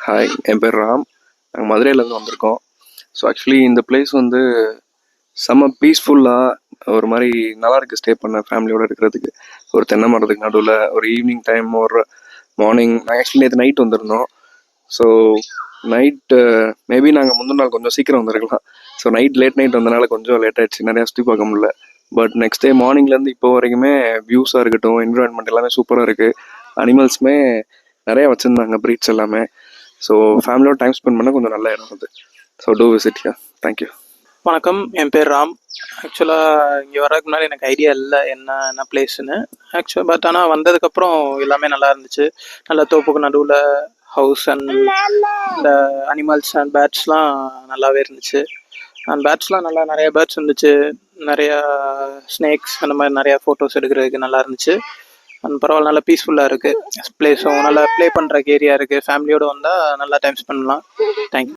Hi, என் பேர் ராம். நாங்கள் மதுரையிலேருந்து வந்திருக்கோம். ஸோ ஆக்சுவலி இந்த பிளேஸ் வந்து செம்ம பீஸ்ஃபுல்லாக ஒரு மாதிரி நல்லா இருக்குது ஸ்டே பண்ண ஃபேமிலியோடு இருக்கிறதுக்கு. ஒரு தென்னை மரத்துக்கு நடுவில் ஒரு ஈவினிங் டைம் ஒரு மார்னிங். நாங்கள் ஆக்சுவலி நேற்று நைட் வந்திருந்தோம். ஸோ நைட்டு மேபி நாங்கள் முந்தின நாள் கொஞ்சம் சீக்கிரம் வந்திருக்கலாம். ஸோ லேட் நைட் வந்தனால கொஞ்சம் லேட் ஆகிடுச்சு, நிறையா சுற்றி பார்க்க முடியல. பட் நெக்ஸ்ட் டே மார்னிங்லேருந்து இப்போ வரைக்குமே வியூஸாக இருக்கட்டும், என்விரான்மெண்ட் எல்லாமே சூப்பராக இருக்குது. அனிமல்ஸுமே நிறையா வச்சுருந்தாங்க, ப்ரீட்ஸ் எல்லாமே. ஸோ ஃபேமிலியோட டைம் ஸ்பெண்ட் பண்ண கொஞ்சம் நல்ல இடம் அது. So do visit here. Thank you. வணக்கம், என் பேர் ராம். ஆக்சுவலாக இங்கே வரதுக்கு முன்னாடி எனக்கு ஐடியா இல்லை என்ன பிளேஸுன்னு. பட் ஆனால் வந்ததுக்கப்புறம் எல்லாமே நல்லா இருந்துச்சு. நல்லா தோப்புக்கு நடுவில் ஹவுஸ் அண்ட் இந்த அனிமல்ஸ் அண்ட் பேர்ட்ஸ்லாம் நல்லாவே இருந்துச்சு. அண்ட் பேர்ட்ஸ்லாம் நிறைய பேர்ட்ஸ் இருந்துச்சு, நிறையா ஸ்னேக்ஸ் அந்த மாதிரி நிறையா ஃபோட்டோஸ் எடுக்கிறதுக்கு நல்லா இருந்துச்சு. அண்ட் பரவாயில்ல, நல்லா பீஸ்ஃபுல்லாக இருக்குது பிளேஸும். நல்லா ப்ளே பண்ணுறக்கு ஏரியா இருக்குது. ஃபேமிலியோடு வந்தால் நல்லா டைம் ஸ்பெண்ட் பண்ணலாம். தேங்க்யூ.